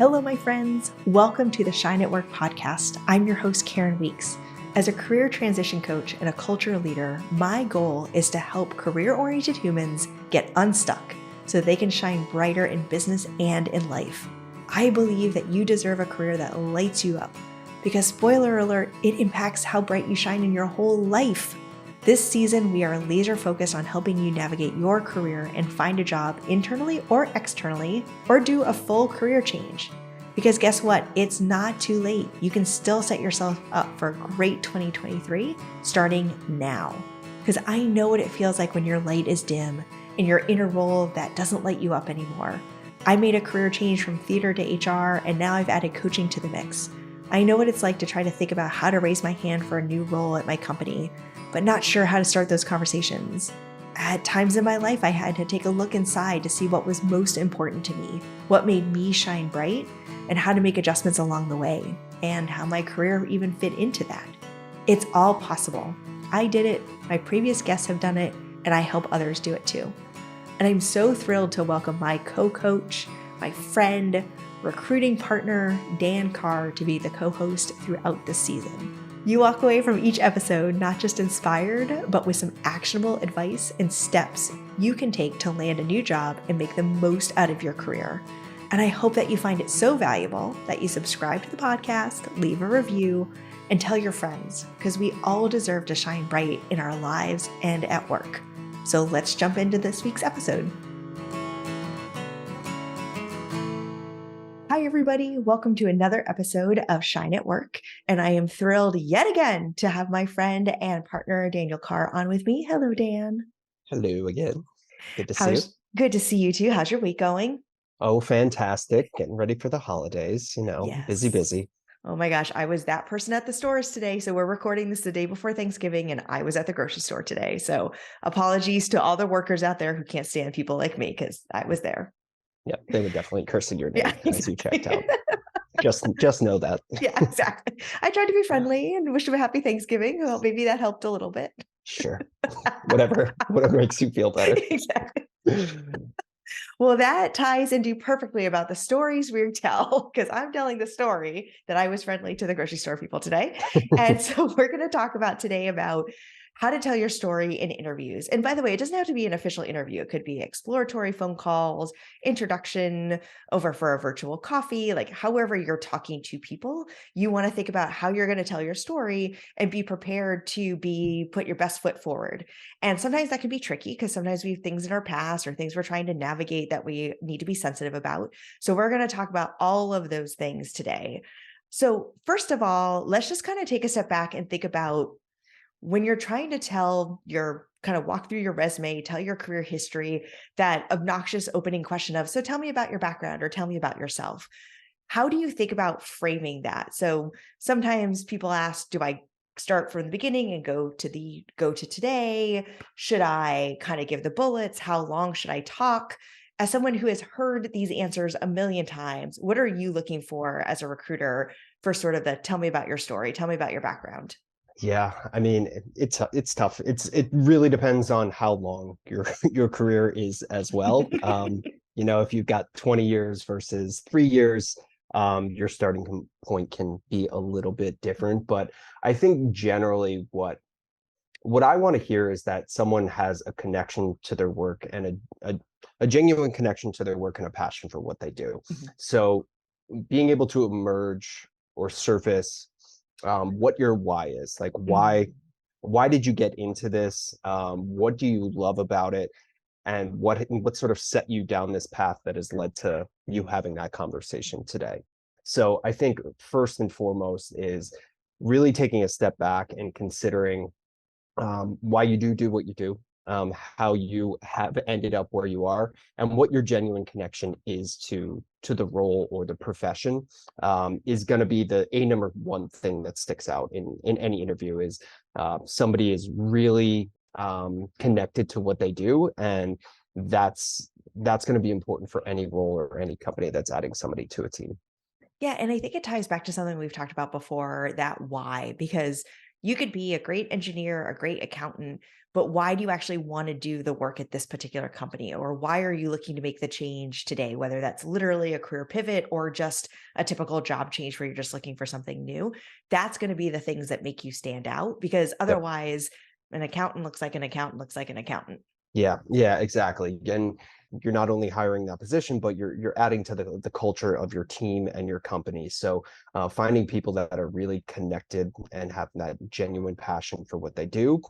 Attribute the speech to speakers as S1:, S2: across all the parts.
S1: Hello, my friends. Welcome to the Shine at Work podcast. I'm your host, Karen Weeks. As a career transition coach and a culture leader, my goal is to help career-oriented humans get unstuck so they can shine brighter in business and in life. I believe that you deserve a career that lights you up because, spoiler alert, it impacts how bright you shine in your whole life. This season, we are laser focused on helping you navigate your career and find a job internally or externally, or do a full career change. Because guess what? It's not too late. You can still set yourself up for a great 2023 starting now. Because I know what it feels like when your light is dim and you're in a role that doesn't light you up anymore. I made a career change from theater to HR, and now I've added coaching to the mix. I know what it's like to try to think about how to raise my hand for a new role at my company, but not sure how to start those conversations. At times in my life, I had to take a look inside to see what was most important to me, what made me shine bright, and how to make adjustments along the way, and how my career even fit into that. It's all possible. I did it, my previous guests have done it, and I help others do it too. And I'm so thrilled to welcome my co-coach, my friend, recruiting partner, Dan Carr, to be the co-host throughout this season. You walk away from each episode not just inspired, but with some actionable advice and steps you can take to land a new job and make the most out of your career. And I hope that you find it so valuable that you subscribe to the podcast, leave a review, and tell your friends, because we all deserve to shine bright in our lives and at work. So let's jump into this week's episode. Hi, everybody. Welcome to another episode of Shine at Work. And I am thrilled yet again to have my friend and partner, Daniel Carr, on with me. Hello, Dan.
S2: Hello again. Good to see you.
S1: Good to see you too. How's your week going?
S2: Oh, fantastic. Getting ready for the holidays,
S1: Yes.
S2: busy.
S1: Oh my gosh, I was that person at the stores today. So we're recording this the day before Thanksgiving, and I was at the grocery store today. So apologies to all the workers out there who can't stand people like me, because I was there.
S2: Yeah, they would definitely curse your name
S1: Yeah,
S2: as you checked out.
S1: exactly.
S2: Just know that.
S1: Yeah, exactly. I tried to be friendly and wish them a happy Thanksgiving. Well, maybe that helped a little bit.
S2: Sure. Whatever makes you feel better.
S1: Exactly. Well, that ties into perfectly about the stories we tell, because I'm telling the story that I was friendly to the grocery store people today. And so we're going to talk about today about how to tell your story in interviews. And by the way, it doesn't have to be an official interview. It could be exploratory phone calls, introduction, over for a virtual coffee, like however you're talking to people, you want to think about how you're going to tell your story and be prepared to put your best foot forward. And sometimes that can be tricky because sometimes we have things in our past or things we're trying to navigate that we need to be sensitive about. So we're going to talk about all of those things today. So first of all, let's just kind of take a step back and think about when you're trying to walk through your resume, tell your career history, that obnoxious opening question of, so tell me about your background or tell me about yourself. How do you think about framing that? So sometimes people ask, do I start from the beginning and go to today? Should I kind of give the bullets? How long should I talk? As someone who has heard these answers a million times, what are you looking for as a recruiter for sort of the tell me about your story, tell me about your background?
S2: Yeah, I mean, it's tough. It really depends on how long your career is as well. If you've got 20 years versus 3 years, your point can be a little bit different. But I think generally what I want to hear is that someone has a connection to their work and a genuine connection to their work and a passion for what they do.
S1: Mhm.
S2: So being able to emerge or surface what your why is, like why did you get into this? What do you love about it? And what sort of set you down this path that has led to you having that conversation today? So I think first and foremost is really taking a step back and considering why you do what you do, how you have ended up where you are, and what your genuine connection is to the role or the profession, is going to be the number one thing that sticks out in any interview. Is somebody is really connected to what they do, and that's going to be important for any role or any company that's adding somebody to a team.
S1: Yeah, and I think it ties back to something we've talked about before, that why, because you could be a great engineer, a great accountant, but why do you actually want to do the work at this particular company? Or why are you looking to make the change today? Whether that's literally a career pivot or just a typical job change where you're just looking for something new. That's going to be the things that make you stand out, because
S2: Yep.
S1: otherwise an accountant looks like an accountant looks like an accountant.
S2: Yeah, yeah, exactly. And you're not only hiring that position, but you're adding to the culture of your team and your company. So finding people that are really connected and have that genuine passion for what they do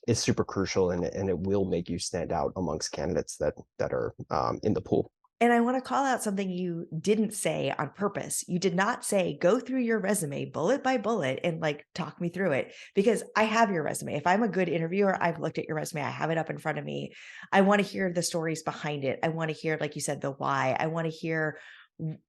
S2: is super crucial, and it will make you stand out amongst candidates that are in the pool.
S1: And I want to call out something you didn't say on purpose. You did not say, go through your resume bullet by bullet and like talk me through it, because I have your resume. If I'm a good interviewer, I've looked at your resume, I have it up in front of me. I want to hear the stories behind it. I want to hear, like you said, the why. I want to hear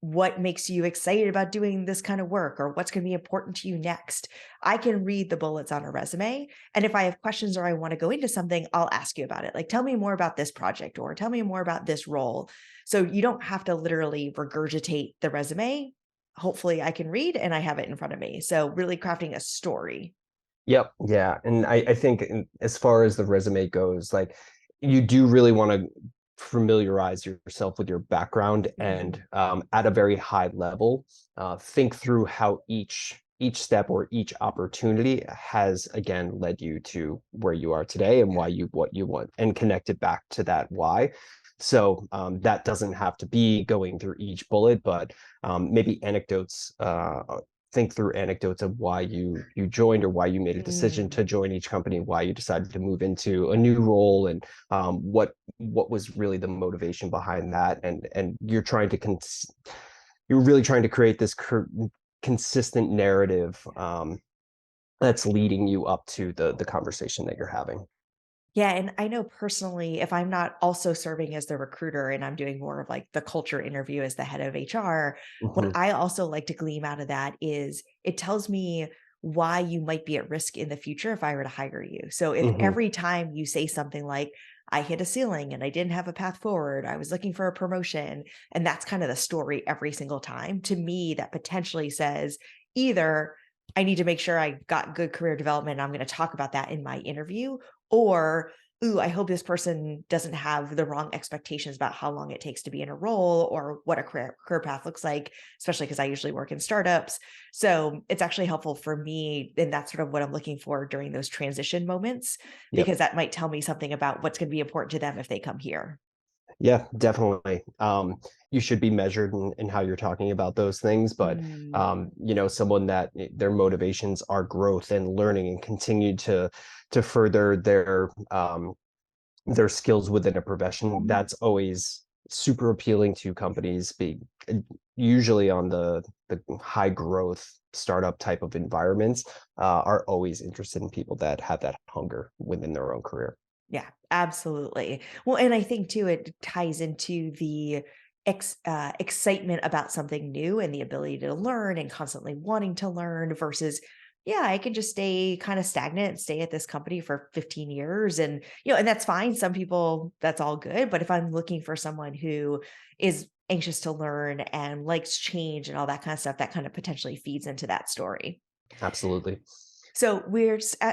S1: what makes you excited about doing this kind of work, or what's going to be important to you next. I can read the bullets on a resume. And if I have questions or I want to go into something, I'll ask you about it. Like, tell me more about this project, or tell me more about this role. So you don't have to literally regurgitate the resume. Hopefully I can read and I have it in front of me. So really crafting a story.
S2: Yep. Yeah. And I think as far as the resume goes, like you do really want to familiarize yourself with your background and
S1: Mhm.
S2: at a very high level, think through how each step or each opportunity has again led you to where you are today and
S1: Yeah.
S2: why you what you want, and connect it back to that why. So that doesn't have to be going through each bullet, but maybe anecdotes, think through anecdotes of why you joined, or why you made a decision
S1: Mm.
S2: to join each company, why you decided to move into a new role, and what was really the motivation behind that. And you're really trying to create this consistent narrative that's leading you up to the conversation that you're having.
S1: Yeah, and I know personally, if I'm not also serving as the recruiter and I'm doing more of like the culture interview as the head of HR, what
S2: Hmm.
S1: I also like to glean out of that is it tells me why you might be at risk in the future if I were to hire you. So if
S2: Hmm.
S1: every time you say something like, I hit a ceiling and I didn't have a path forward, I was looking for a promotion, and that's kind of the story every single time, to me, that potentially says either I need to make sure I got good career development, and I'm going to talk about that in my interview, or, ooh, I hope this person doesn't have the wrong expectations about how long it takes to be in a role or what a career path looks like, especially because I usually work in startups. So it's actually helpful for me. And that's sort of what I'm looking for during those transition moments,
S2: Yep.
S1: because that might tell me something about what's going to be important to them if they come here.
S2: Yeah, definitely. You should be measured in how you're talking about those things, but
S1: Mm,
S2: someone that their motivations are growth and learning and continue to further their skills within a profession, that's always super appealing to companies. Usually on the high growth startup type of environments, are always interested in people that have that hunger within their own career.
S1: yeah, absolutely. Well, and I think too, it ties into the excitement about something new and the ability to learn and constantly wanting to learn versus, yeah, I can just stay kind of stagnant and stay at this company for 15 years. And, and that's fine. Some people, that's all good. But if I'm looking for someone who is anxious to learn and likes change and all that kind of stuff, that kind of potentially feeds into that story.
S2: Absolutely.
S1: So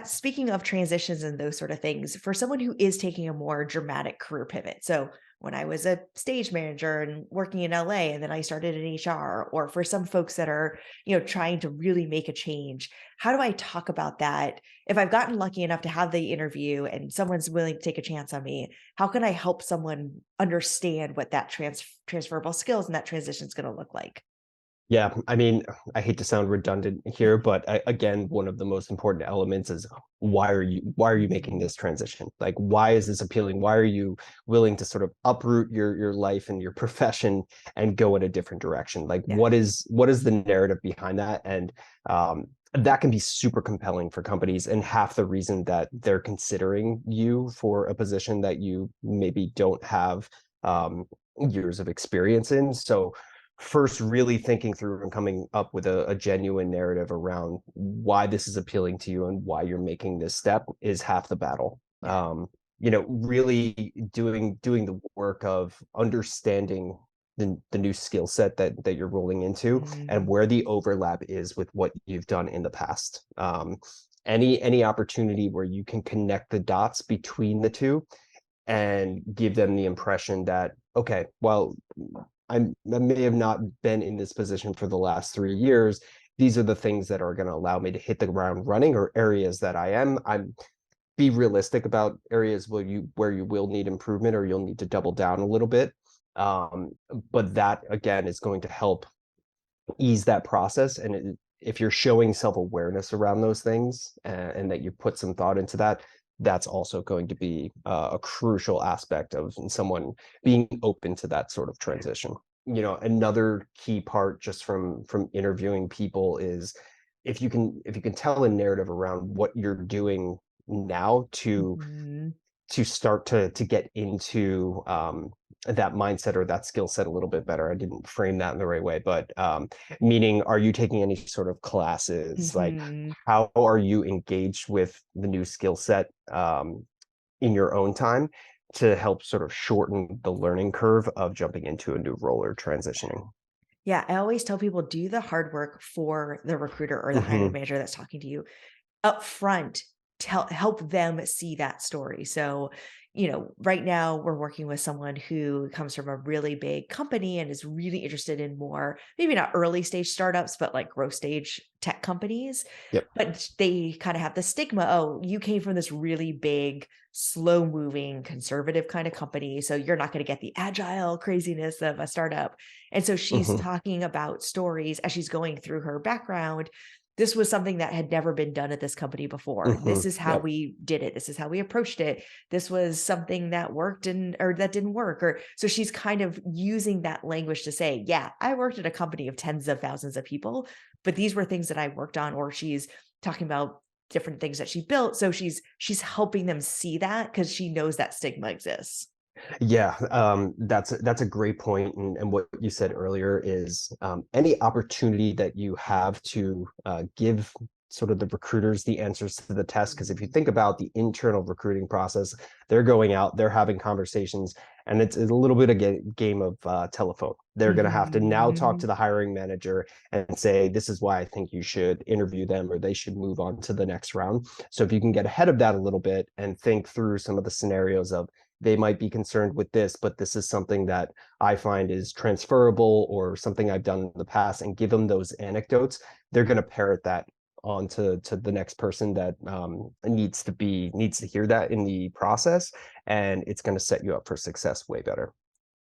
S1: speaking of transitions and those sort of things, for someone who is taking a more dramatic career pivot. So when I was a stage manager and working in LA and then I started in HR, or for some folks that are, trying to really make a change, how do I talk about that? If I've gotten lucky enough to have the interview and someone's willing to take a chance on me, how can I help someone understand what that transferable skills and that transition is going to look like?
S2: Yeah, I mean, I hate to sound redundant here, but again, one of the most important elements is why are you making
S1: Mhm.
S2: this transition? Like, why is this appealing? Why are you willing to sort of uproot your life and your profession and go in a different direction? Like,
S1: Yeah.
S2: what is the narrative behind that? And that can be super compelling for companies, and half the reason that they're considering you for a position that you maybe don't have years of experience in. So first really thinking through and coming up with a genuine narrative around why this is appealing to you and why you're making this step is half the battle.
S1: Yeah.
S2: Really doing the work of understanding the new skill set that you're rolling into, and
S1: Mhm.
S2: where the overlap is with what you've done in the past. any opportunity where you can connect the dots between the two and give them the impression that, okay, well, I may have not been in this position for the last 3 years. These are the things that are going to allow me to hit the ground running, or areas that I'm be realistic about areas where you will need improvement, or you'll need to double down a little bit. Um, but that again is going to help ease that process. And if you're showing self-awareness around those things, and that you put some thought into that, that's also going to be a crucial aspect of someone being open to that sort of transition. Another key part just from interviewing people is, if you can tell a narrative around what you're doing now
S1: Mhm.
S2: to start to get into that mindset or that skill set a little bit better. I didn't frame that in the right way, but meaning, are you taking any sort of classes? Like,
S1: Mhm.
S2: how are you engaged with the new skill set in your own time to help sort of shorten the learning curve of jumping into a new role or transitioning?
S1: Yeah, I always tell people do the hard work for the recruiter or the hiring
S2: Hmm.
S1: manager that's talking to you up front. Help them see that story. So, right now we're working with someone who comes from a really big company and is really interested in more, maybe not early stage startups, but like growth stage tech companies.
S2: Yep.
S1: But they kind of have the stigma, oh, you came from this really big, slow moving, conservative kind of company. So you're not going to get the agile craziness of a startup. And so she's
S2: Hmm.
S1: talking about stories as she's going through her background. This was something that had never been done at this company before.
S2: Hmm.
S1: This is how
S2: Yep.
S1: we did it. This is how we approached it. This was something that worked or that didn't work. Or so she's kind of using that language to say, yeah, I worked at a company of tens of thousands of people, but these were things that I worked on. Or she's talking about different things that she built. So she's helping them see that because she knows that stigma exists.
S2: Yeah, that's a great point, and what you said earlier is, any opportunity that you have to give sort of the recruiters the answers to the test. Because if you think about the internal recruiting process, they're going out, they're having conversations, and it's a little bit of a game of telephone. They're going to have to now talk to
S1: Mhm.
S2: the hiring manager and say, this is why I think you should interview them, or they should move on to the next round. So if you can get ahead of that a little bit and think through some of the scenarios of, they might be concerned with this, but this is something that I find is transferable, or something I've done in the past, and give them those anecdotes, they're going to parrot that on to the next person that needs to hear that in the process, and it's going to set you up for success way better.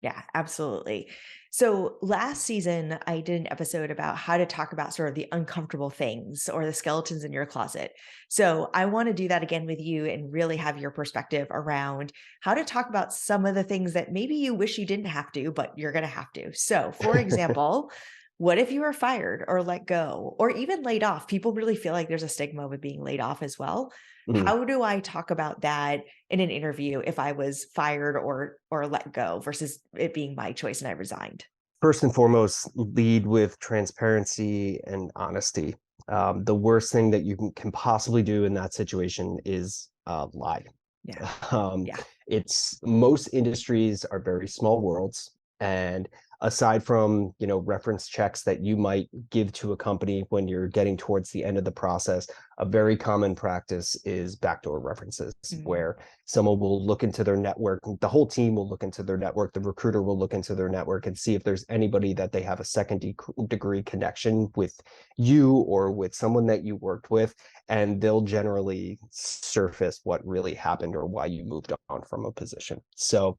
S1: Yeah, absolutely. So last season, I did an episode about how to talk about sort of the uncomfortable things or the skeletons in your closet. So I want to do that again with you and really have your perspective around how to talk about some of the things that maybe you wish you didn't have to, but you're going to have to. So, for example, what if you were fired or let go or even laid off? People really feel like there's a stigma with being laid off as well.
S2: Mhm.
S1: How do I talk about that in an interview if I was fired or let go versus it being my choice and I resigned?
S2: First and foremost, lead with transparency and honesty. The worst thing that you can possibly do in that situation is lie.
S1: Yeah.
S2: Um,
S1: Yeah.
S2: it's most industries are very small worlds, and aside from reference checks that you might give to a company when you're getting towards the end of the process, a very common practice is backdoor references,
S1: Mm.
S2: where someone will look into their network, the whole team will look into their network, the recruiter will look into their network and see if there's anybody that they have a second degree connection with you, or with someone that you worked with, and they'll generally surface what really happened or why you moved on from a position. So,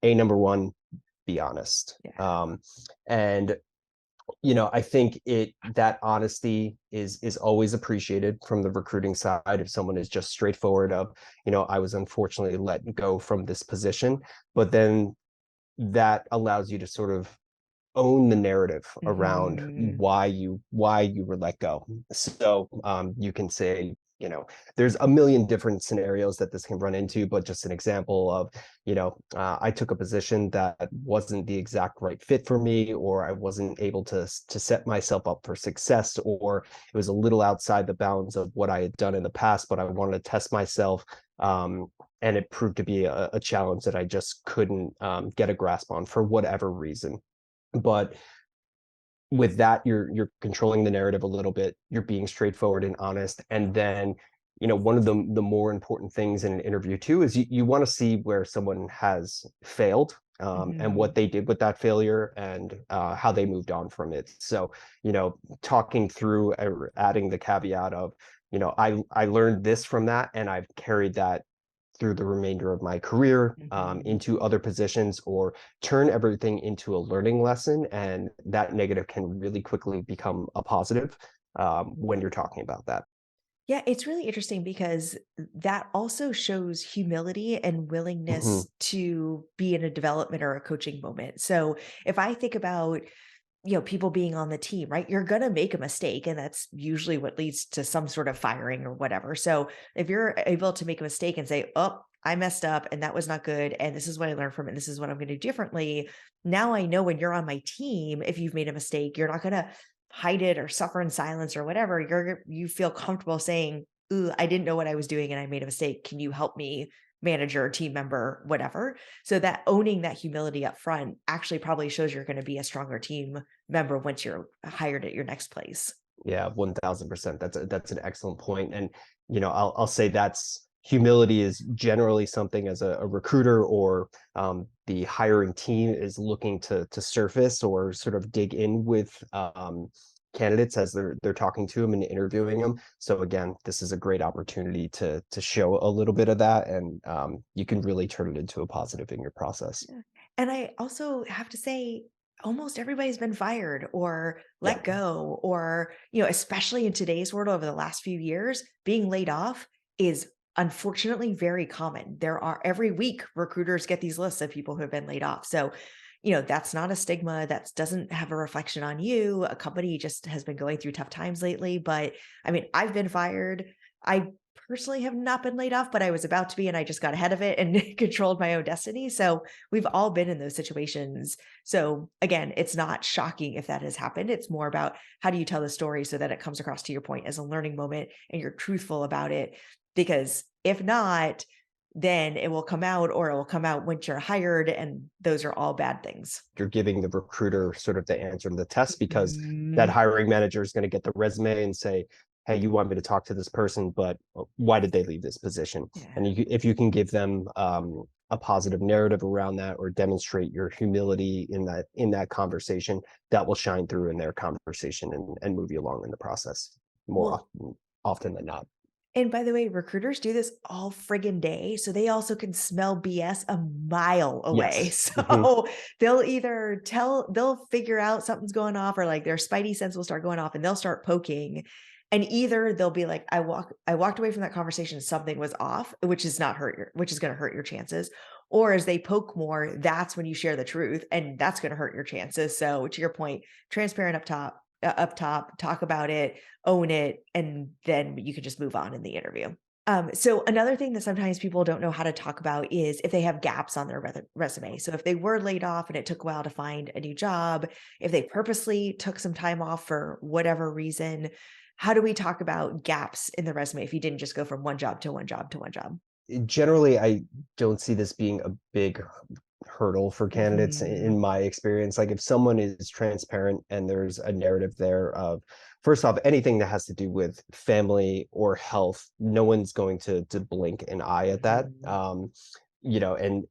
S2: number one, be honest.
S1: Yeah.
S2: And I think that honesty is always appreciated from the recruiting side. If someone is just straightforward of, I was unfortunately let go from this position, but then that allows you to sort of own the narrative around
S1: Mhm.
S2: why you were let go. So you can say, there's a million different scenarios that this can run into, but just an example of, I took a position that wasn't the exact right fit for me, or I wasn't able to set myself up for success, or it was a little outside the bounds of what I had done in the past, but I wanted to test myself. And it proved to be a challenge that I just couldn't get a grasp on for whatever reason. But with that, you're controlling the narrative a little bit, you're being straightforward and honest, and then one of the more important things in an interview too is you want to see where someone has failed, and
S1: Mhm.
S2: what they did with that failure, and how they moved on from it. So, talking through, adding the caveat of, I learned this from that, and I've carried that through the remainder of my career,
S1: Mhm.
S2: into other positions, or turn everything into a learning lesson, and that negative can really quickly become a positive, when you're talking about that.
S1: Yeah, it's really interesting because that also shows humility and
S2: Mhm.
S1: willingness to be in a development or a coaching moment. So if I think about, people being on the team, right? You're going to make a mistake, and that's usually what leads to some sort of firing or whatever. So if you're able to make a mistake and say, "Oh, I messed up and that was not good, and this is what I learned from it, and this is what I'm going to do differently." Now I know when you're on my team, if you've made a mistake, you're not going to hide it or suffer in silence or whatever. You feel comfortable saying, "Ooh, I didn't know what I was doing and I made a mistake. Can you help me, manager, team member, whatever?" So that owning that humility up front actually probably shows you're going to be a stronger team member once you're hired at your next place.
S2: Yeah, 1000%. That's an excellent point. And, I'll say that's humility is generally something as a recruiter, or the hiring team is looking to surface or sort of dig in with, candidates as they're talking to them and interviewing them. So again, this is a great opportunity to show a little bit of that, and you can really turn it into a positive in your process.
S1: Yeah. And I also have to say, almost everybody's been fired or
S2: Yeah.
S1: let go, or, especially in today's world over the last few years, being laid off is unfortunately very common. There are every week recruiters get these lists of people who have been laid off. So, that's not a stigma. That doesn't have a reflection on you. A company just has been going through tough times lately. But I mean, I've been fired. I personally have not been laid off, but I was about to be, and I just got ahead of it and controlled my own destiny. So we've all been in those situations. So again, it's not shocking if that has happened. It's more about how do you tell the story so that it comes across, to your point, as a learning moment and you're truthful about it. Because if not, then it will come out, or it will come out once you're hired. And those are all bad things.
S2: You're giving the recruiter sort of the answer to the test, because that
S1: Mhm.
S2: hiring manager is going to get the resume and say, hey, you want me to talk to this person, but why did they leave this position?
S1: Yeah.
S2: And if you can give them, a positive narrative around that, or demonstrate your humility in that conversation, that will shine through in their conversation, and move you along in the process more
S1: Well,
S2: often than not.
S1: and by the way, recruiters do this all friggin' day, so they also can smell BS a mile away.
S2: Yes. Mhm.
S1: So they'll figure out something's going off, or like their spidey sense will start going off and they'll start poking. And either they'll be like, I walked away from that conversation, something was off, which is gonna hurt your chances. Or as they poke more, that's when you share the truth, and that's gonna hurt your chances. So to your point, transparent up top, talk about it, own it, and then you can just move on in the interview. So another thing that sometimes people don't know how to talk about is if they have gaps on their resume. So if they were laid off and it took a while to find a new job, if they purposely took some time off for whatever reason, how do we talk about gaps in the resume if you didn't just go from one job to one job to one job?
S2: Generally, I don't see this being a big hurdle for candidates, in
S1: Mhm.
S2: my experience. Like, if someone is transparent and there's a narrative there of, first off, anything that has to do with family or health, no one's going to blink an eye at that.
S1: Mhm.
S2: And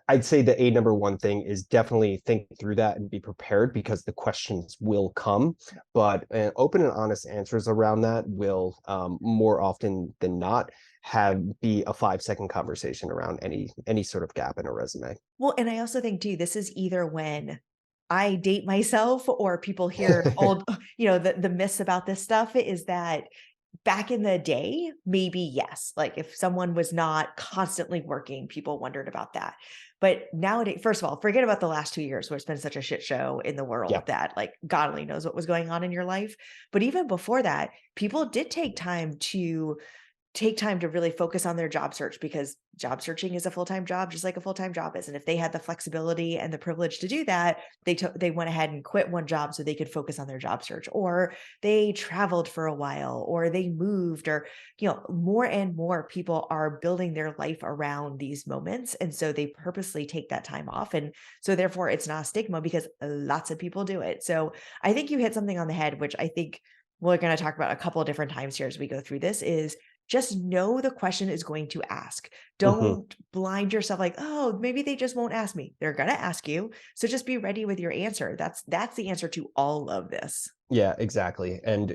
S2: I'd say the number one thing is definitely think through that and be prepared, because the questions will come. But open and honest answers around that will, more often than not, have be a 5-second conversation around any sort of gap in a resume.
S1: Well, and I also think too, this is either when I date myself or people hear old, the myths about this stuff is that back in the day, maybe yes. Like if someone was not constantly working, people wondered about that. But nowadays, first of all, forget about the last 2 years where it's been such a shit show in the
S2: Yeah.
S1: world that like God only knows what was going on in your life. But even before that, people did take time to really focus on their job search, because job searching is a full-time job just like a full-time job is. And if they had the flexibility and the privilege to do that, they went ahead and quit one job so they could focus on their job search, or they traveled for a while, or they moved, or more and more people are building their life around these moments, and so they purposely take that time off. And so therefore it's not a stigma because lots of people do it. So I think you hit something on the head, which I think we're going to talk about a couple of different times here as we go through this, is just know the question is going to ask.
S2: Mhm.
S1: Don't blind yourself like, oh, maybe they just won't ask me. They're going to ask you. So just be ready with your answer. That's the answer to all of this.
S2: Yeah, exactly. And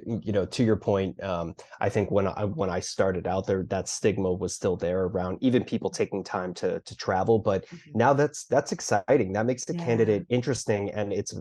S2: to your point, I think when I started out there, that stigma was still there around even people taking time to travel. But
S1: Mhm.
S2: now that's exciting. That makes the
S1: Yeah.
S2: candidate interesting, and it's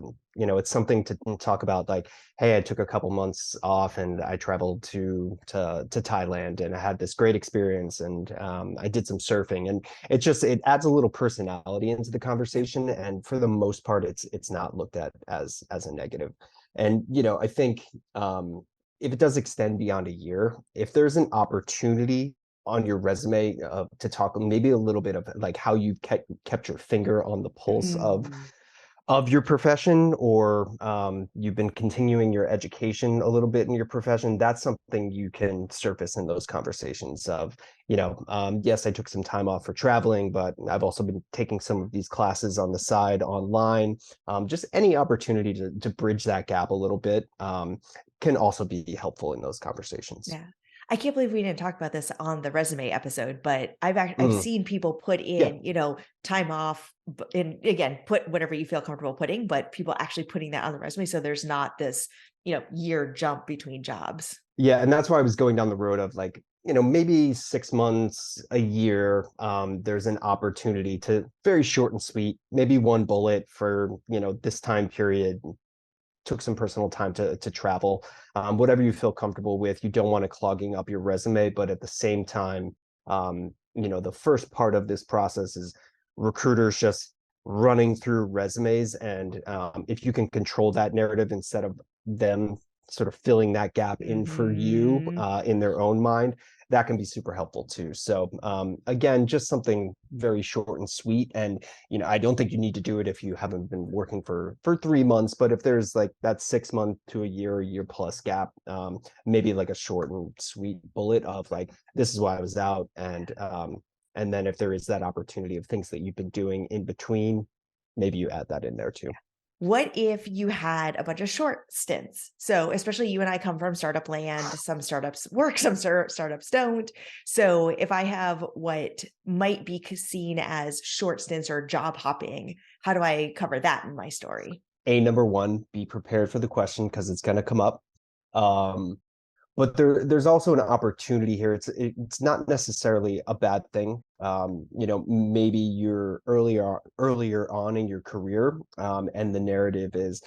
S2: something to talk about. Like, hey, I took a couple months off and I traveled to Thailand, and I had this great experience, and I did some surfing, and it adds a little personality into the
S1: Yeah.
S2: conversation. And for the most part, it's not looked at as a negative. And I think if it does extend beyond a year, if there's an opportunity on your resume to talk maybe a little bit of like how you've kept your finger on the pulse
S1: Mm.
S2: of your profession, or you've been continuing your education a little bit in your profession, that's something you can surface in those conversations of, yes, I took some time off for traveling, but I've also been taking some of these classes on the side online. Just any opportunity to bridge that gap a little bit can also be helpful in those conversations.
S1: Yeah. I can't believe we didn't talk about this on the resume episode, but I've
S2: Mm,
S1: seen people put
S2: yeah.
S1: in, time off, and again, put whatever you feel comfortable putting, but people actually putting that on the resume so there's not this, year jump between jobs.
S2: Yeah, and that's why I was going down the road of like, maybe 6 months, a year. There's an opportunity to very short and sweet, maybe one bullet for, this time period, took some personal time to travel. Whatever you feel comfortable with. You don't want it clogging up your resume, but at the same time, the first part of this process is recruiters just running through resumes, and if you can control that narrative instead of them sort of filling that gap in for you
S1: Mhm.
S2: in their own mind, that can be super helpful too. So again, just something very short and sweet. And I don't think you need to do it if you haven't been working for 3 months, but if there's like that 6 month to a year plus gap, maybe like a short and sweet bullet of like, this is why I was out. And then if there is that opportunity of things that you've been doing in between, maybe you add that in there too.
S1: What if you had a bunch of short stints? So, especially you and I come from startup land, some startups work, some startups don't. So, if I have what might be seen as short stints or job hopping, how do I cover that in my story?
S2: Number one, be prepared for the question because it's going to come up. Um, but there's also an opportunity here. It's not necessarily a bad thing. Maybe you're earlier on in your career, and the narrative is,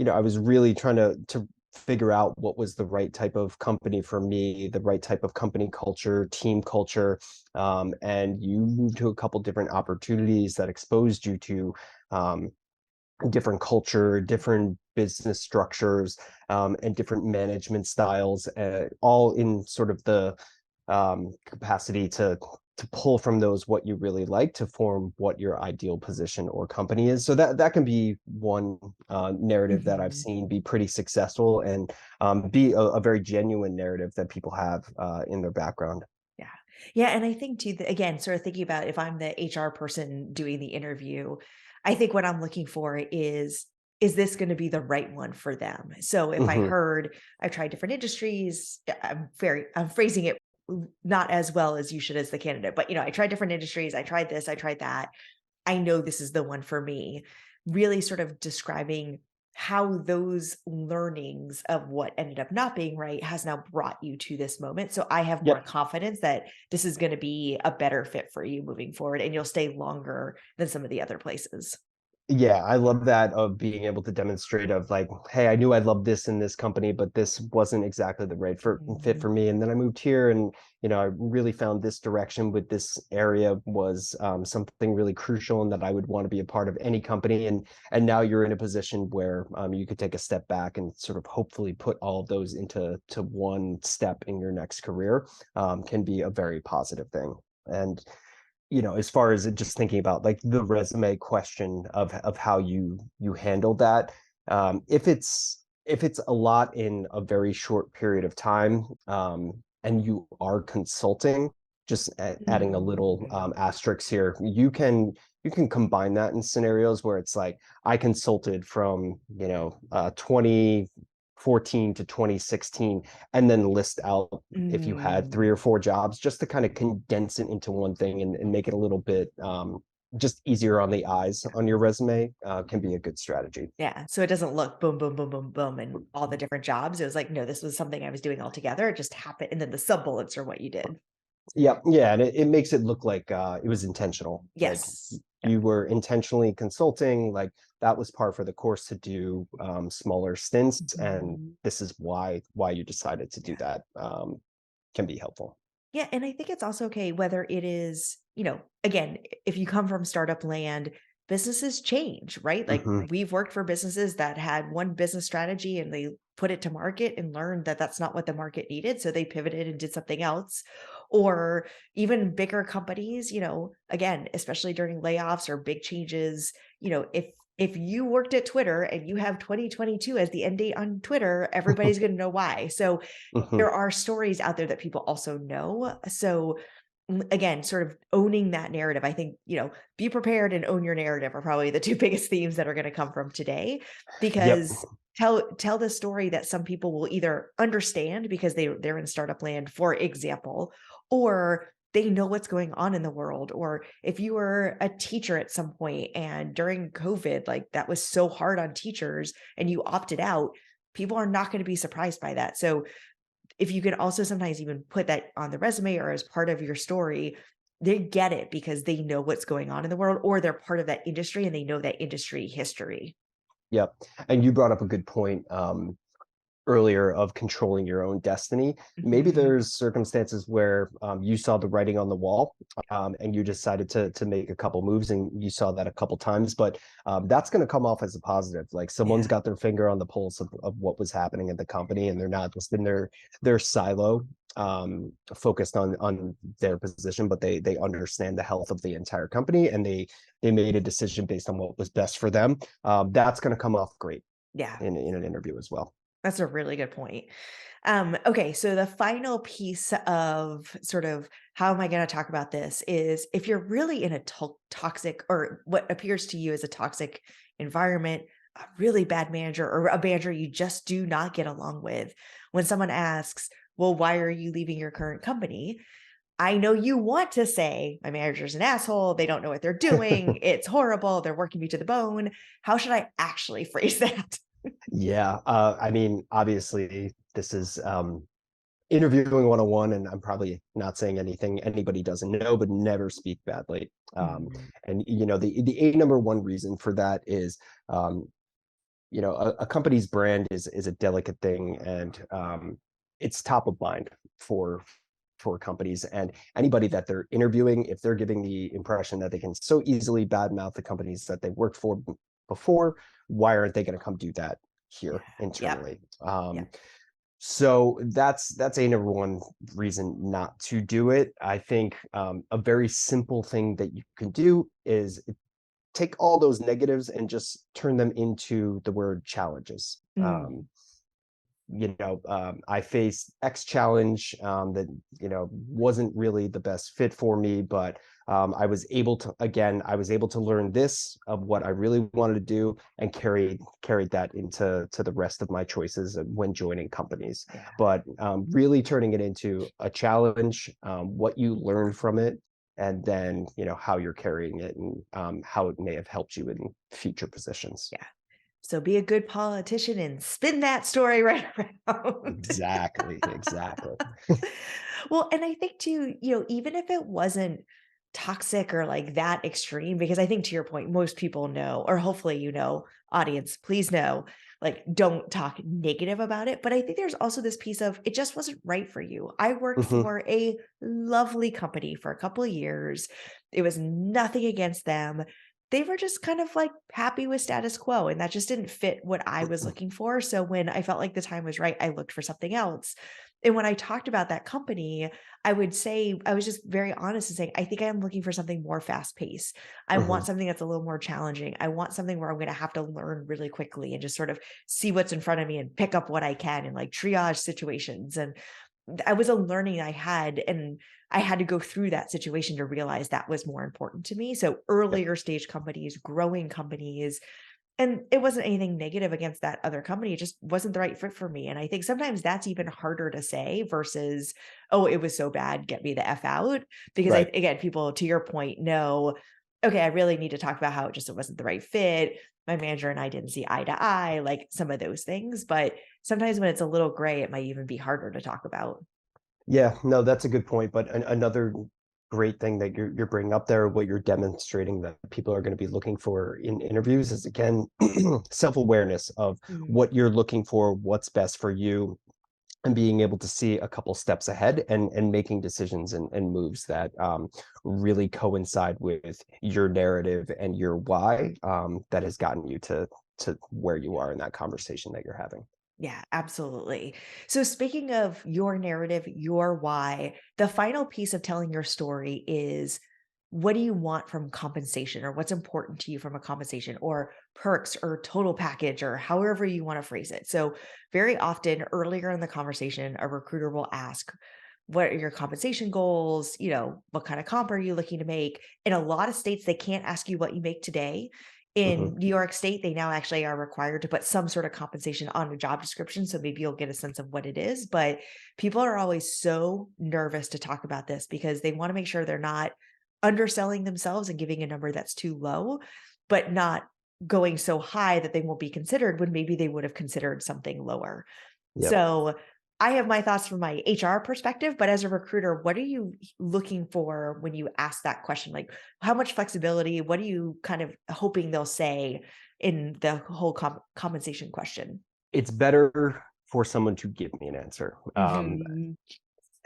S2: I was really trying to figure out what was the right type of company for me, the right type of company culture, team culture, and you moved to a couple different opportunities that exposed you to um, different culture, different business structures, and different management styles, all in sort of the capacity to pull from those what you really like to form what your ideal position or company is. So that can be one narrative that I've
S1: Mhm.
S2: seen be pretty successful, and be a very genuine narrative that people have in their background.
S1: Yeah. Yeah, and I think too that again, sort of thinking about if I'm the HR person doing the interview, I think what I'm looking for is this going to be the right one for them? So if I
S2: Hmm.
S1: heard I've tried different industries, I'm phrasing it not as well as you should as the candidate, but I tried different industries, I tried this, I tried that. I know this is the one for me. Really sort of describing how those learnings of what ended up not being right has now brought you to this moment. So I have more
S2: Yep.
S1: confidence that this is going to be a better fit for you moving forward and you'll stay longer than some of the other places.
S2: Yeah, I love that of being able to demonstrate of like, hey, I knew I loved this in this company, but this wasn't exactly the right fit for
S1: Mhm.
S2: me. And then I moved here, and I really found this direction with this area was something really crucial, and that I would want to be a part of any company. And now you're in a position where you could take a step back and sort of hopefully put all of those into one step in your next career, can be a very positive thing. And as far as just thinking about like the resume question of how you handle that, if it's a lot in a very short period of time, and you are consulting, just adding a little
S1: Mm.
S2: asterisk here, you can combine that in scenarios where it's like, I consulted from 20 2014 to 2016, and then list out if you had 3
S1: Mm.
S2: or 4 jobs, just to kind of condense it into one thing and make it a little bit just easier on the eyes on your resume, can be a good strategy.
S1: Yeah, so it doesn't look boom, boom, boom, boom, boom, and all the different jobs. It was like, no, this was something I was doing all together. It just happened, and then the sub bullets are what you did.
S2: Yeah, yeah, and it makes it look like it was intentional. Like
S1: Yes. Yeah.
S2: you were intentionally consulting, like that was par for the course to do smaller stints, and
S1: Mhm.
S2: this is why you decided to do
S1: Yeah.
S2: that. Can be helpful.
S1: Yeah, and I think it's also okay whether it is, again, if you come from startup land, businesses change, right? Like
S2: Hmm.
S1: we've worked for businesses that had one business strategy and they put it to market and learned that that's not what the market needed, so they pivoted and did something else. Or even bigger companies, again, especially during layoffs or big changes, if you worked at Twitter and you have 2022 as the end date on Twitter, everybody's going to know why. So
S2: Hmm.
S1: there are stories out there that people also know. So, again, sort of owning that narrative, I think, be prepared and own your narrative are probably the 2 biggest themes that are gonna come from today,
S2: Yep.
S1: because tell the story that some people will either understand because they're in startup land, for example, or they know what's going on in the world. Or if you were a teacher at some point and during COVID, like, that was so hard on teachers and you opted out, people are not gonna be surprised by that. So if you can also sometimes even put that on the resume or as part of your story, they get it because they know what's going on in the world, or they're part of that industry and they know that industry history.
S2: Yep. And you brought up a good point. Earlier of controlling your own destiny. Maybe
S1: Mhm.
S2: there's circumstances where you saw the writing on the wall, and you decided to make a couple moves, and you saw that a couple times, but that's going to come off as a positive. Like someone's
S1: Yeah.
S2: got their finger on the pulse of what was happening at the company, and they're not just in their silo, focused on their position, but they understand the health of the entire company, and they made a decision based on what was best for them. That's going to come off great
S1: Yeah.
S2: in an interview as well.
S1: That's a really good point. Okay, so the final piece of sort of how am I going to talk about this is if you're really in a toxic or what appears to you as a toxic environment, a really bad manager or a manager you just do not get along with, when someone asks, well, why are you leaving your current company? I know you want to say, my manager's an asshole. They don't know what they're doing. It's horrible. They're working me to the bone. How should I actually phrase that?
S2: Yeah, I mean, obviously, this is interviewing 101, and I'm probably not saying anything anybody doesn't know, but never speak badly.
S1: Mhm.
S2: And the a number one reason for that is, um, a company's brand is a delicate thing, and it's top of mind for companies, and anybody that they're interviewing, if they're giving the impression that they can so easily badmouth the companies that they've worked for before, why aren't they going to come do that
S1: Yeah.
S2: here
S1: Yep.
S2: internally?
S1: Yep.
S2: So that's a number one reason not to do it. I think a very simple thing that you can do is take all those negatives and just turn them into the word challenges.
S1: Mm.
S2: I faced X challenge, that wasn't really the best fit for me, but I was able to learn this of what I really wanted to do, and carried that to the rest of my choices when joining companies.
S1: Yeah.
S2: But really turning it into a challenge, what you learn from it, and then how you're carrying it, and how it may have helped you in future positions.
S1: Yeah. So be a good politician and spin that story right around.
S2: Exactly, exactly.
S1: Well, and I think too, even if it wasn't toxic or like that extreme, because I think to your point, most people know, or hopefully, audience, please know, like, don't talk negative about it. But I think there's also this piece of it just wasn't right for you. I worked
S2: Mhm.
S1: for a lovely company for a couple of years. It was nothing against them. They were just kind of like happy with status quo, and that just didn't fit what I was looking for. So when I felt like the time was right, I looked for something else. And when I talked about that company, I would say I was just very honest in saying, I think I'm looking for something more fast paced. I want
S2: Mhm.
S1: something that's a little more challenging. I want something where I'm going to have to learn really quickly and just sort of see what's in front of me and pick up what I can and like triage situations. And I was a learning I had, and I had to go through that situation to realize that was more important to me. So
S2: Yep.
S1: earlier stage companies, growing companies, And it wasn't anything negative against that other company, it just wasn't the right fit for me, and I think sometimes that's even harder to say versus, "Oh, it was so bad, get me the F out," because
S2: Right.
S1: again, people, to your point, know, "Okay, I really need to talk about how it wasn't the right fit, my manager and I didn't see eye to eye," like, some of those things, but sometimes when it's a little gray, it might even be harder to talk about.
S2: Yeah, no, that's a good point. But another great thing that you're bringing up there, what you're demonstrating that people are going to be looking for in interviews is again self-awareness of
S1: Mhm.
S2: what you're looking for, what's best for you, and being able to see a couple steps ahead and making decisions and moves that really coincide with your narrative and your why that has gotten you to where you are in that conversation that you're having.
S1: Yeah, absolutely. So, speaking of your narrative, your why, the final piece of telling your story is what do you want from compensation or what's important to you from a compensation or perks or total package or however you want to phrase it. So, very often earlier in the conversation, a recruiter will ask, what are your compensation goals? What kind of comp are you looking to make? In a lot of states, they can't ask you what you make today.
S2: Hmm.
S1: In New York State, they now actually are required to put some sort of compensation on a job description, so maybe you'll get a sense of what it is, but people are always so nervous to talk about this because they wanna make sure they're not underselling themselves and giving a number that's too low, but not going so high that they won't be considered when maybe they would have considered something lower.
S2: Yep.
S1: So, I have my thoughts from my HR perspective, but as a recruiter, what are you looking for when you ask that question? Like, how much flexibility? What are you kind of hoping they'll say in the whole compensation question?
S2: It's better for someone to give me an answer.
S1: Mhm.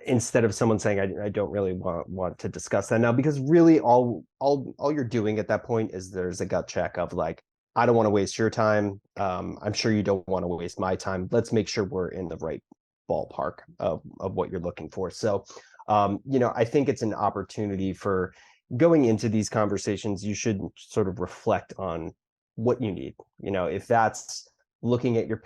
S2: Instead of someone saying I don't really want to discuss that now, because really all you're doing at that point is there's a gut check of like, I don't want to waste your time. I'm sure you don't want to waste my time. Let's make sure we're in the right ballpark of what you're looking for. So I think it's an opportunity for going into these conversations. You should sort of reflect on what you need. If that's looking at your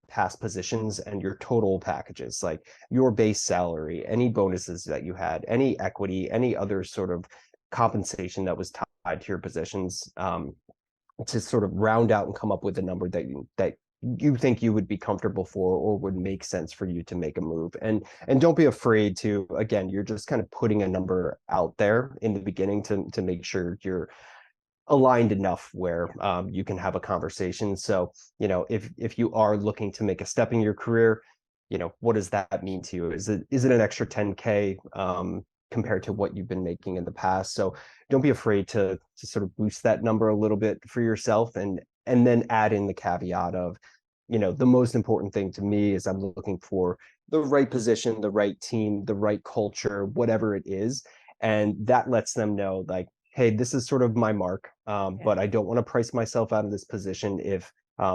S2: past positions and your total packages, like your base salary, any bonuses that you had, any equity, any other sort of compensation that was tied to your positions, to sort of round out and come up with a number that you think you would be comfortable for or would make sense for you to make a move. And don't be afraid to, again, you're just kind of putting a number out there in the beginning to make sure you're aligned enough where you can have a conversation. So, if you are looking to make a step in your career, what does that mean to you? Is it an extra 10K compared to what you've been making in the past? So don't be afraid to sort of boost that number a little bit for yourself, and then add in the caveat of, the most important thing to me is I'm looking for the right position, the right team, the right culture, whatever it is. And that lets them know, like, hey, this is sort of my mark,
S1: Yeah.
S2: but I don't want to price myself out of this position if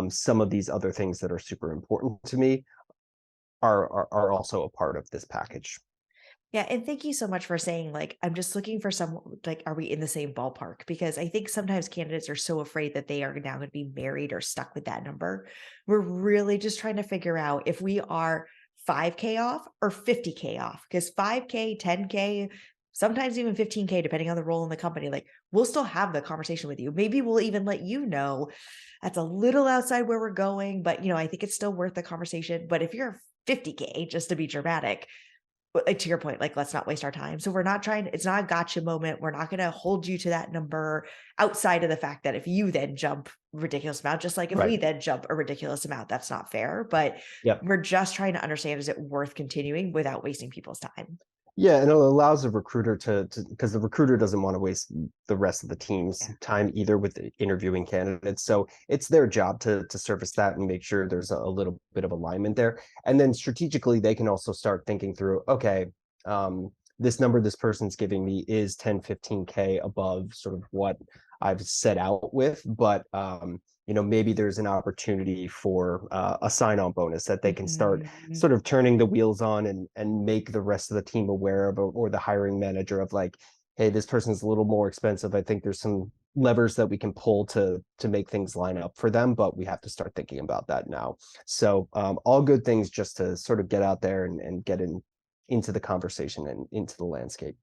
S2: some of these other things that are super important to me are also a part of this package.
S1: Yeah, and thank you so much for saying, like, I'm just looking for some like, are we in the same ballpark? Because I think sometimes candidates are so afraid that they are now going to be married or stuck with that number. We're really just trying to figure out if we are 5K off or 50K off. Because 5K, 10K, sometimes even 15K, depending on the role in the company, like we'll still have the conversation with you. Maybe we'll even let you know that's a little outside where we're going, but I think it's still worth the conversation. But if you're 50K, just to be dramatic, to your point, like, let's not waste our time. So we're not trying it's not a gotcha moment. We're not gonna hold you to that number outside of the fact that if you then jump ridiculous amount, just like if
S2: Right.
S1: we then jump a ridiculous amount, that's not fair. But
S2: Yep.
S1: we're just trying to understand, is it worth continuing without wasting people's time?
S2: Yeah, and it allows a recruiter to because the recruiter doesn't want to waste the rest of the team's
S1: Yeah.
S2: time either with the interviewing candidates. So it's their job to service that and make sure there's a little bit of alignment there. And then strategically, they can also start thinking through, okay, this number this person's giving me is 10, 15K above sort of what I've set out with, but maybe there's an opportunity for a sign-on bonus that they can start
S1: Mhm.
S2: sort of turning the wheels on and make the rest of the team aware of, or the hiring manager of, like, hey, this person's a little more expensive. I think there's some levers that we can pull to make things line up for them, but we have to start thinking about that now. So all good things just to sort of get out there and get into the conversation and into the landscape.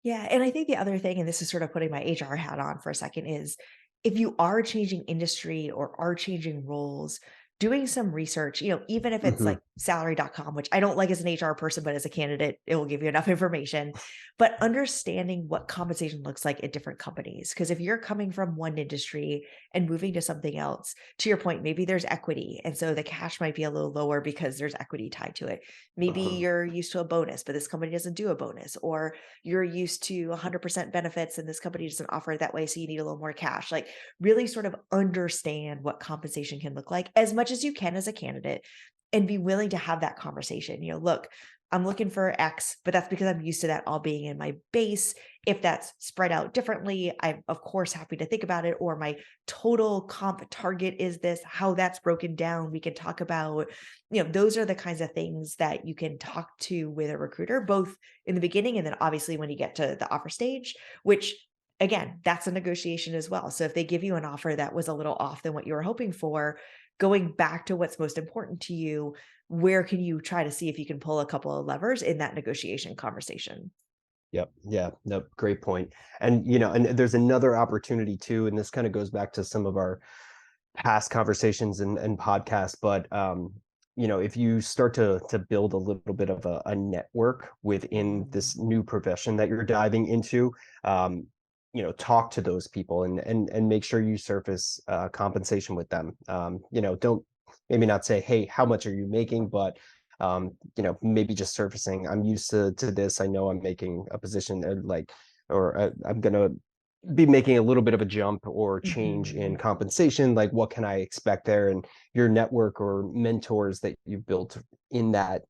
S1: Yeah, and I think the other thing, and this is sort of putting my HR hat on for a second, is if you are changing industry or are changing roles, doing some research, even if it's
S2: Hmm.
S1: like salary.com, which I don't like as an HR person, but as a candidate, it will give you enough information. But understanding what compensation looks like at different companies. Because if you're coming from one industry and moving to something else, to your point, maybe there's equity. And so the cash might be a little lower because there's equity tied to it. Maybe
S2: Hmm.
S1: you're used to a bonus, but this company doesn't do a bonus, or you're used to 100% benefits and this company doesn't offer it that way. So you need a little more cash. Like, really sort of understand what compensation can look like as much as you can as a candidate and be willing to have that conversation. Look, I'm looking for X, but that's because I'm used to that all being in my base. If that's spread out differently, I'm of course happy to think about it. Or my total comp target is this, how that's broken down. We can talk about, those are the kinds of things that you can talk to with a recruiter, both in the beginning and then obviously when you get to the offer stage, which again, that's a negotiation as well. So if they give you an offer that was a little off than what you were hoping for, going back to what's most important to you, where can you try to see if you can pull a couple of levers in that negotiation conversation?
S2: Yep. Yeah. No, great point. And and there's another opportunity too, and this kind of goes back to some of our past conversations and podcasts, but if you start to build a little bit of a network within
S1: Mm.
S2: this new profession that you're diving into, um, talk to those people and make sure you surface compensation with them. Don't maybe not say, hey, how much are you making, but maybe just surfacing, I'm used to this. I know I'm making a position or I'm gonna be making a little bit of a jump or change in
S1: Mhm.
S2: compensation. Like, what can I expect there? And your network or mentors that you've built in that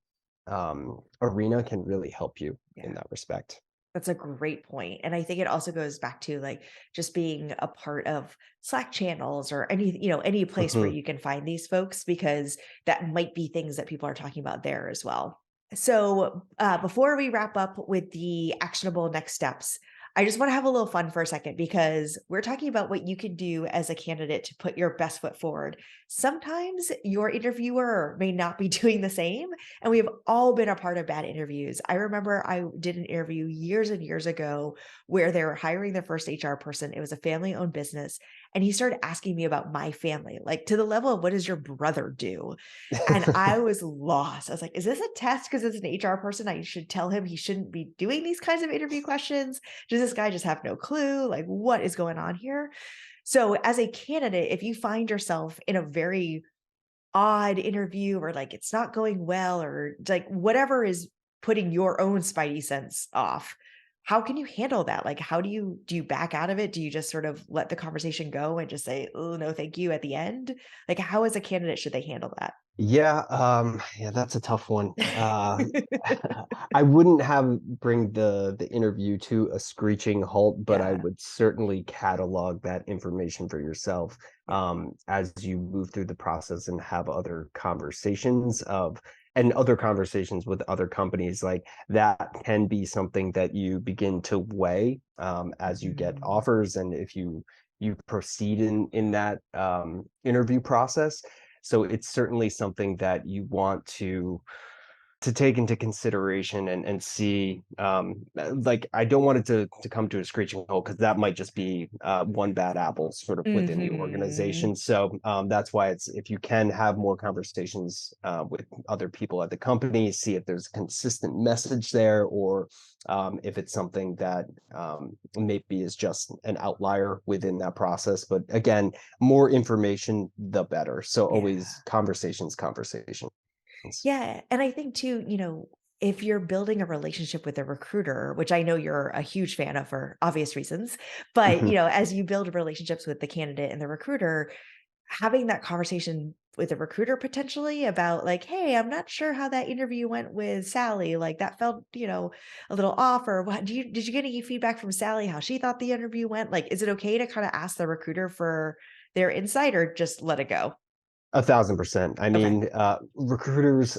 S2: arena can really help you
S1: Yeah.
S2: in that respect.
S1: That's a great point. And I think it also goes back to like just being a part of Slack channels or any place where
S2: Hmm.
S1: you can find these folks, because that might be things that people are talking about there as well. So before we wrap up with the actionable next steps, I just want to have a little fun for a second, because we're talking about what you can do as a candidate to put your best foot forward. Sometimes your interviewer may not be doing the same. And we have all been a part of bad interviews. I remember I did an interview years and years ago where they were hiring their first HR person. It was a family owned business. And he started asking me about my family, like to the level of, what does your brother do? And I was lost. I was like, is this a test? Because it's an HR person, I should tell him he shouldn't be doing these kinds of interview questions. Does this guy just have no clue? Like, what is going on here? So, as a candidate, if you find yourself in a very odd interview, or like it's not going well, or like whatever is putting your own spidey sense off, how can you handle that? Like, how do you back out of it? Do you just sort of let the conversation go and just say, oh no thank you at the end? Like, how as a candidate should they handle that?
S2: Yeah, that's a tough one. I wouldn't have bring the interview to a screeching halt, but I
S1: Yeah.
S2: would certainly catalog that information for yourself
S1: Yeah.
S2: as you move through the process and have other conversations with other companies. Like, that can be something that you begin to weigh as you get
S1: Mhm.
S2: offers, and if you proceed in that interview process. So it's certainly something that you want to take into consideration and see, like, I don't want it to come to a screeching halt, because that might just be one bad apple sort of within the
S1: Mhm.
S2: organization. So that's why it's, if you can have more conversations with other people at the company, see if there's a consistent message there, or if it's something that maybe is just an outlier within that process. But again, more information, the better. So
S1: Yeah.
S2: always conversations.
S1: Yeah, and I think too, if you're building a relationship with a recruiter, which I know you're a huge fan of for obvious reasons, but
S2: Mhm.
S1: as you build relationships with the candidate and the recruiter, having that conversation with the recruiter potentially about like, hey, I'm not sure how that interview went with Sally. Like, that felt, a little off. Or what did you get any feedback from Sally how she thought the interview went? Like, is it okay to kind of ask the recruiter for their insight, or just let it go?
S2: 1,000%. I
S1: Okay.
S2: mean, recruiters,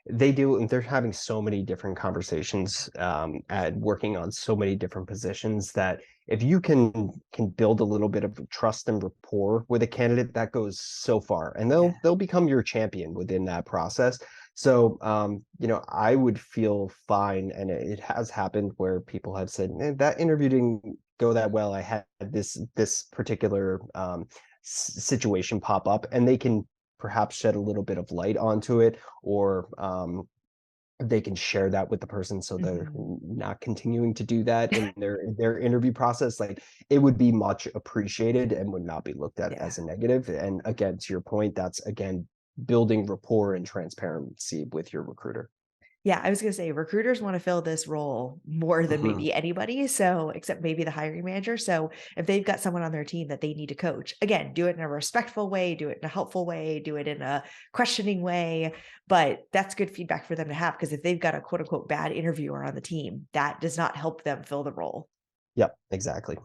S2: they're having so many different conversations, and working on so many different positions, that if you can build a little bit of trust and rapport with a candidate, that goes so far, and
S1: Yeah.
S2: they'll become your champion within that process. So, I would feel fine, and it has happened where people have said, that interview go that well. I had this particular situation pop up, and they can perhaps shed a little bit of light onto it, or they can share that with the person so they're
S1: Mhm.
S2: not continuing to do that in their interview process. Like, it would be much appreciated and would not be looked at
S1: Yeah.
S2: as a negative. And again, to your point, that's again building rapport and transparency with your recruiter.
S1: Yeah, I was gonna say recruiters wanna fill this role more than
S2: Mhm.
S1: maybe anybody, so except maybe the hiring manager, so if they've got someone on their team that they need to coach, again, do it in a respectful way, do it in a helpful way, do it in a questioning way, but that's good feedback for them to have because if they've got a quote unquote "bad interviewer" on the team, that does not help them fill the role.
S2: Yep, exactly.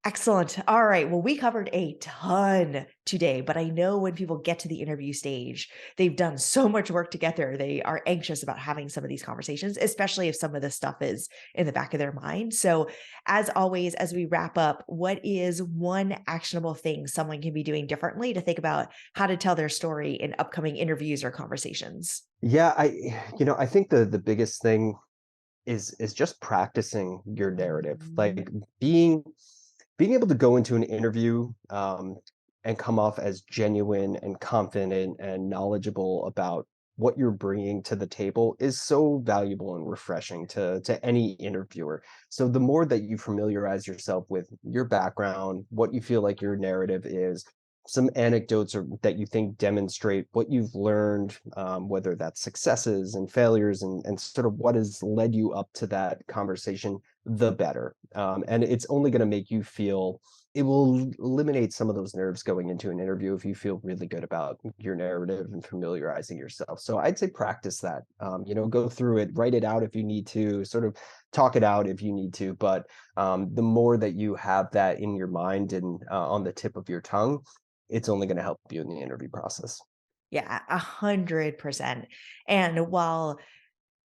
S1: Excellent. All right. Well, we covered a ton today, but I know when people get to the interview stage, they've done so much work to get there. They are anxious about having some of these conversations, especially if some of this stuff is in the back of their mind. So, as always, as we wrap up, what is one actionable thing someone can be doing differently to think about how to tell their story in upcoming interviews or conversations?
S2: Yeah, I think the biggest thing is just practicing your narrative.
S1: Mhm.
S2: Like, being able to go into an interview, and come off as genuine and confident and knowledgeable about what you're bringing to the table is so valuable and refreshing to any interviewer. So the more that you familiarize yourself with your background, what you feel like your narrative is, some anecdotes or that you think demonstrate what you've learned, whether that's successes and failures, and sort of what has led you up to that conversation, the better. And it's only going to make you feel, it will eliminate some of those nerves going into an interview if you feel really good about your narrative and familiarizing yourself. So I'd say practice that. Go through it, write it out if you need to, sort of talk it out if you need to. But the more that you have that in your mind and on the tip of your tongue, it's only going to help you in the interview process.
S1: Yeah, 100%. And while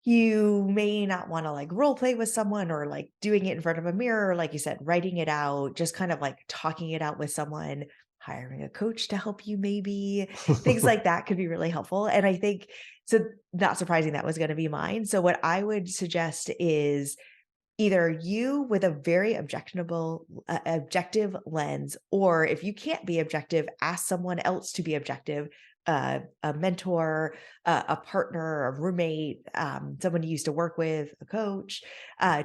S1: you may not wanna, like, role play with someone or, like, doing it in front of a mirror, like you said, writing it out, just kind of, like, talking it out with someone, hiring a coach to help you maybe, things like that could be really helpful, and I think so not surprising that was gonna be mine, so what I would suggest is either you with a very objective lens, or if you can't be objective, ask someone else to be objective, a mentor, a partner, a roommate, someone you used to work with, a coach,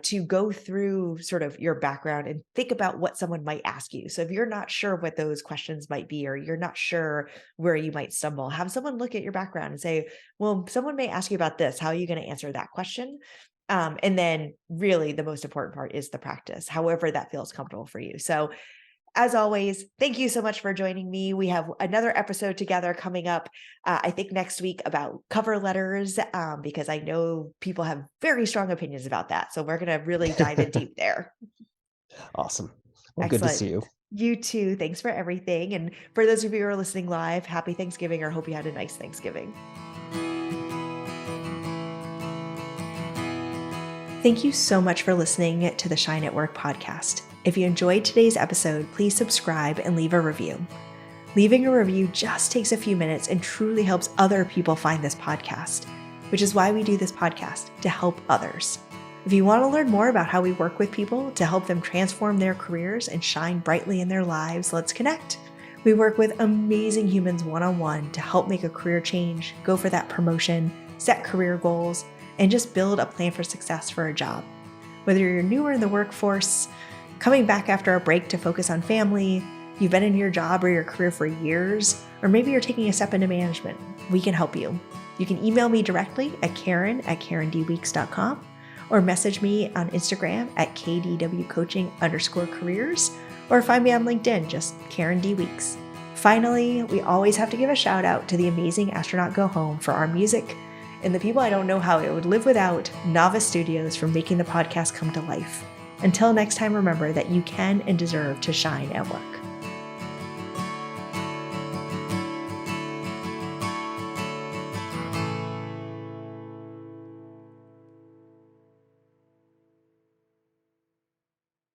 S1: to go through sort of your background and think about what someone might ask you. So if you're not sure what those questions might be, or you're not sure where you might stumble, have someone look at your background and say, well, someone may ask you about this. How are you going to answer that question? And then really the most important part is the practice, however that feels comfortable for you. So as always, thank you so much for joining me. We have another episode together coming up, I think next week about cover letters, because I know people have very strong opinions about that. So we're going to really dive in deep there.
S2: Awesome. Well, good to
S1: Excellent.
S2: see you.
S1: You too. Thanks for everything. And for those of you who are listening live, happy Thanksgiving or hope you had a nice Thanksgiving. Thank you so much for listening to the Shine at Work podcast. If you enjoyed today's episode, please subscribe and leave a review. Leaving a review just takes a few minutes and truly helps other people find this podcast, which is why we do this podcast, to help others. If you want to learn more about how we work with people to help them transform their careers and shine brightly in their lives, let's connect. We work with amazing humans one-on-one to help make a career change, go for that promotion, set career goals, and just build a plan for success for a job. Whether you're newer in the workforce, coming back after a break to focus on family, you've been in your job or your career for years, or maybe you're taking a step into management, we can help you. You can email me directly at Karen@KarenDweeks.com or message me on Instagram at KDWCoaching_careers, or find me on LinkedIn, just Karen D. Weeks. Finally, we always have to give a shout out to the amazing Astronaut Go Home for our music, and the people I don't know how I would live without, Novice Studios, for making the podcast come to life. Until next time, remember that you can and deserve to shine at work.